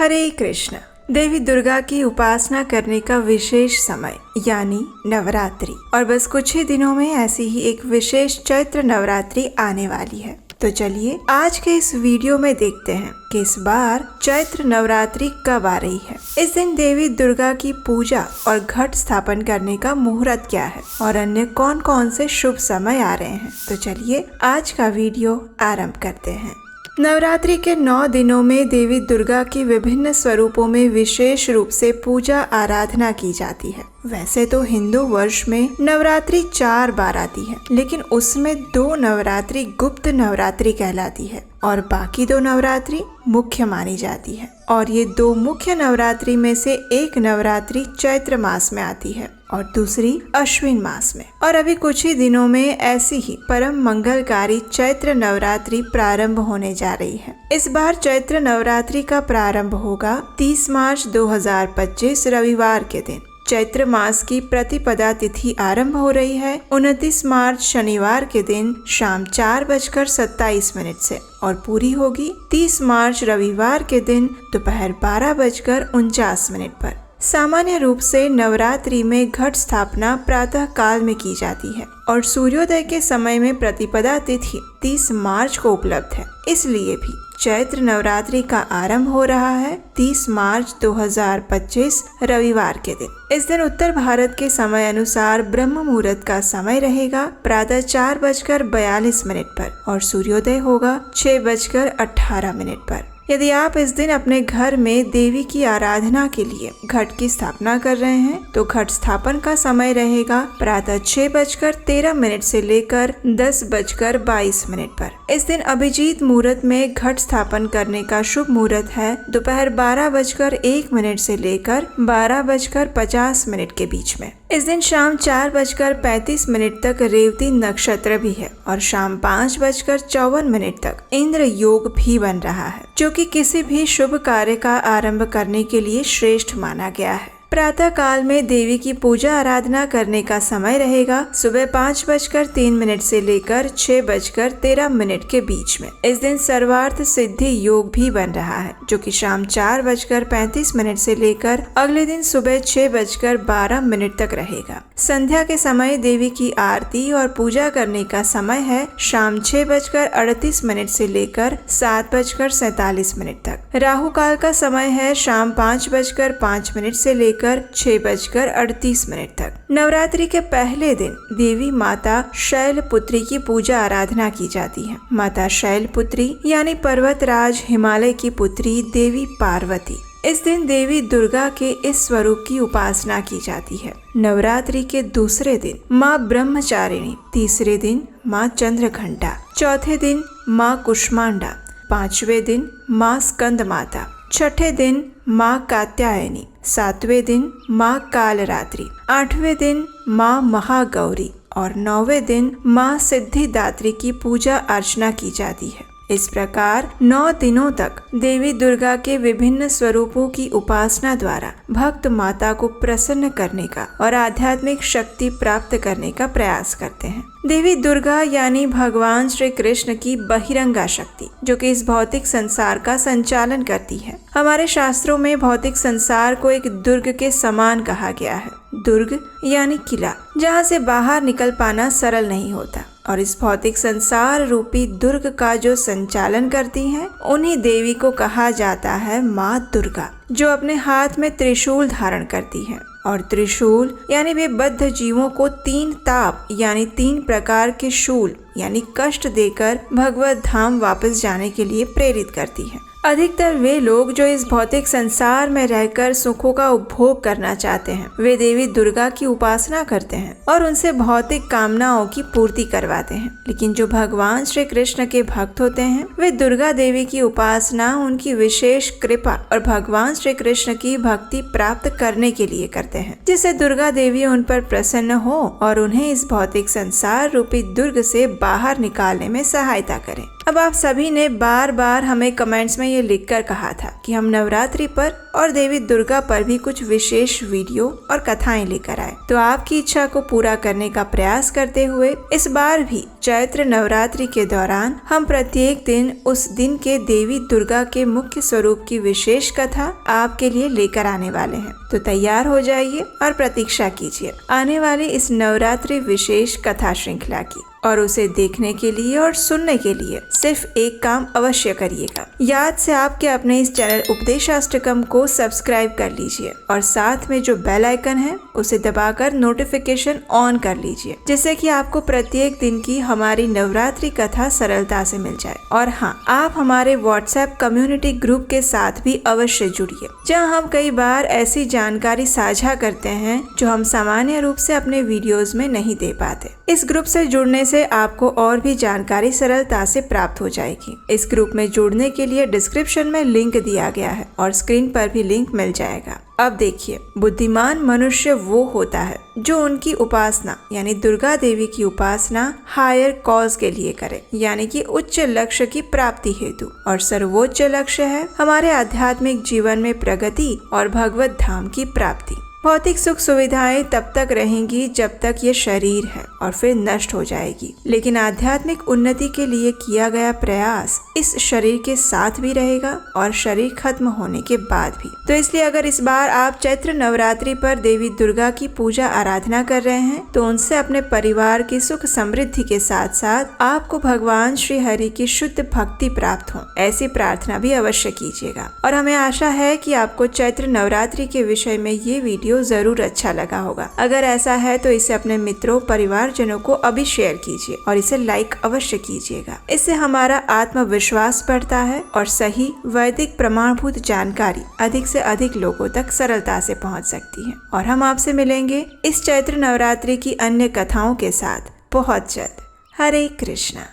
हरे कृष्ण। देवी दुर्गा की उपासना करने का विशेष समय यानी नवरात्रि, और बस कुछ ही दिनों में ऐसी ही एक विशेष चैत्र नवरात्रि आने वाली है। तो चलिए आज के इस वीडियो में देखते हैं कि इस बार चैत्र नवरात्रि कब आ रही है। इस दिन देवी दुर्गा की पूजा और घट स्थापन करने का मुहूर्त क्या है और अन्य कौन कौन से शुभ समय आ रहे हैं। तो चलिए आज का वीडियो आरंभ करते हैं। नवरात्रि के 9 दिनों में देवी दुर्गा की विभिन्न स्वरूपों में विशेष रूप से पूजा आराधना की जाती है। वैसे तो हिंदू वर्ष में नवरात्रि 4 बार आती है, लेकिन उसमें 2 नवरात्रि गुप्त नवरात्रि कहलाती है और बाकी 2 नवरात्रि मुख्य मानी जाती है। और ये 2 मुख्य नवरात्रि में से एक नवरात्रि चैत्र मास में आती है और दूसरी अश्विन मास में। और अभी कुछ ही दिनों में ऐसी ही परम मंगलकारी चैत्र नवरात्रि प्रारंभ होने जा रही है। इस बार चैत्र नवरात्रि का प्रारंभ होगा 30 मार्च 2025 रविवार के दिन। चैत्र मास की प्रतिपदा तिथि आरंभ हो रही है 29 मार्च शनिवार के दिन शाम 4:27 से और पूरी होगी 30 मार्च रविवार के दिन दोपहर 12:49 पर। सामान्य रूप से नवरात्रि में घट स्थापना प्रातः काल में की जाती है और सूर्योदय के समय में प्रतिपदा तिथि 30 मार्च को उपलब्ध है। इसलिए भी चैत्र नवरात्रि का आरंभ हो रहा है 30 मार्च 2025 रविवार के दिन। इस दिन उत्तर भारत के समय अनुसार ब्रह्म मुहूर्त का समय रहेगा प्रातः 4:42 पर और सूर्योदय होगा 6:18 पर। यदि आप इस दिन अपने घर में देवी की आराधना के लिए घट की स्थापना कर रहे हैं तो घट स्थापन का समय रहेगा प्रातः 6:13 से लेकर 10:22 पर। इस दिन अभिजीत मुहूर्त में घट स्थापन करने का शुभ मुहूर्त है दोपहर 12:01 से लेकर 12:50 के बीच में। इस दिन शाम 4:35 तक रेवती नक्षत्र भी है और शाम 5:54 तक इंद्र योग भी बन रहा है, जो कि किसी भी शुभ कार्य का आरंभ करने के लिए श्रेष्ठ माना गया है। प्रातः काल में देवी की पूजा आराधना करने का समय रहेगा सुबह 5:03 से लेकर 6:13 के बीच में। इस दिन सर्वार्थ सिद्धि योग भी बन रहा है, जो कि शाम 4:35 से लेकर अगले दिन सुबह 6:12 तक रहेगा। संध्या के समय देवी की आरती और पूजा करने का समय है शाम 6:38 से लेकर 7:47 तक। राहु काल का समय है शाम 5:05 से लेकर 6:38 तक। नवरात्रि के पहले दिन देवी माता शैलपुत्री की पूजा आराधना की जाती है। माता शैलपुत्री यानी पर्वतराज हिमालय की पुत्री देवी पार्वती। इस दिन देवी दुर्गा के इस स्वरूप की उपासना की जाती है। नवरात्रि के दूसरे दिन माँ ब्रह्मचारिणी, तीसरे दिन माँ चंद्रघंटा, चौथे दिन माँ कुष्मांडा, 5वें दिन माँ स्कंद माता, छठे दिन माँ कात्यायनी, 7वें दिन माँ कालरात्रि, 8वें दिन माँ महागौरी और 9वें दिन माँ सिद्धिदात्री की पूजा अर्चना की जाती है। इस प्रकार 9 दिनों तक देवी दुर्गा के विभिन्न स्वरूपों की उपासना द्वारा भक्त माता को प्रसन्न करने का और आध्यात्मिक शक्ति प्राप्त करने का प्रयास करते हैं। देवी दुर्गा यानी भगवान श्री कृष्ण की बहिरंगा शक्ति, जो कि इस भौतिक संसार का संचालन करती है। हमारे शास्त्रों में भौतिक संसार को एक दुर्ग के समान कहा गया है। दुर्ग यानी किला, जहाँ से बाहर निकल पाना सरल नहीं होता, और इस भौतिक संसार रूपी दुर्ग का जो संचालन करती हैं, उन्हीं देवी को कहा जाता है माँ दुर्गा, जो अपने हाथ में त्रिशूल धारण करती है। और त्रिशूल यानी वे बद्ध जीवों को 3 ताप यानी 3 प्रकार के शूल यानी कष्ट देकर भगवत धाम वापस जाने के लिए प्रेरित करती है। अधिकतर वे लोग जो इस भौतिक संसार में रहकर सुखों का उपभोग करना चाहते हैं, वे देवी दुर्गा की उपासना करते हैं और उनसे भौतिक कामनाओं की पूर्ति करवाते हैं। लेकिन जो भगवान श्री कृष्ण के भक्त होते हैं, वे दुर्गा देवी की उपासना उनकी विशेष कृपा और भगवान श्री कृष्ण की भक्ति प्राप्त करने के लिए करते हैं, जिससे दुर्गा देवी उन पर प्रसन्न हो और उन्हें इस भौतिक संसार रूपी दुर्ग से बाहर निकालने में सहायता करें। अब आप सभी ने बार बार हमें कमेंट्स में ये लिखकर कहा था कि हम नवरात्रि पर और देवी दुर्गा पर भी कुछ विशेष वीडियो और कथाएं लेकर आए। तो आपकी इच्छा को पूरा करने का प्रयास करते हुए इस बार भी चैत्र नवरात्रि के दौरान हम प्रत्येक दिन उस दिन के देवी दुर्गा के मुख्य स्वरूप की विशेष कथा आपके लिए लेकर आने वाले हैं। तो तैयार हो जाइए और प्रतीक्षा कीजिए आने वाली इस नवरात्रि विशेष कथा श्रृंखला की। और उसे देखने के लिए और सुनने के लिए सिर्फ एक काम अवश्य करिएगा। याद से आपके अपने इस चैनल उपदेशाष्टकम को सब्सक्राइब कर लीजिए और साथ में जो बेल आइकन है उसे दबाकर नोटिफिकेशन ऑन कर लीजिए, जिससे कि आपको प्रत्येक दिन की हमारी नवरात्रि कथा सरलता से मिल जाए। और हाँ, आप हमारे व्हाट्सएप कम्युनिटी ग्रुप के साथ भी अवश्य जुड़िए, जहाँ हम कई बार ऐसी जानकारी साझा करते हैं जो हम सामान्य रूप से अपने वीडियोज में नहीं दे पाते। इस ग्रुप से जुड़ने से आपको और भी जानकारी सरलता से प्राप्त हो जाएगी। इस ग्रुप में जुड़ने के लिए डिस्क्रिप्शन में लिंक दिया गया है और स्क्रीन पर भी लिंक मिल जाएगा। अब देखिए, बुद्धिमान मनुष्य वो होता है जो उनकी उपासना यानी दुर्गा देवी की उपासना हायर कॉज के लिए करे, यानी कि उच्च लक्ष्य की प्राप्ति हेतु। और सर्वोच्च लक्ष्य है हमारे आध्यात्मिक जीवन में प्रगति और भगवत धाम की प्राप्ति। भौतिक सुख सुविधाएं तब तक रहेंगी जब तक ये शरीर है और फिर नष्ट हो जाएगी, लेकिन आध्यात्मिक उन्नति के लिए किया गया प्रयास इस शरीर के साथ भी रहेगा और शरीर खत्म होने के बाद भी। तो इसलिए अगर इस बार आप चैत्र नवरात्रि पर देवी दुर्गा की पूजा आराधना कर रहे हैं तो उनसे अपने परिवार की सुख समृद्धि के साथ साथ आपको भगवान श्री हरि की शुद्ध भक्ति प्राप्त हो, ऐसी प्रार्थना भी अवश्य कीजिएगा। और हमें आशा है कि आपको चैत्र नवरात्रि के विषय में ये वीडियो जरूर अच्छा लगा होगा। अगर ऐसा है तो इसे अपने मित्रों परिवारजनों को अभी शेयर कीजिए और इसे लाइक अवश्य कीजिएगा। इससे हमारा आत्मविश्वास बढ़ता है और सही वैदिक प्रमाणभूत जानकारी अधिक से अधिक लोगों तक सरलता से पहुंच सकती है। और हम आपसे मिलेंगे इस चैत्र नवरात्रि की अन्य कथाओं के साथ बहुत जल्द। हरे कृष्णा।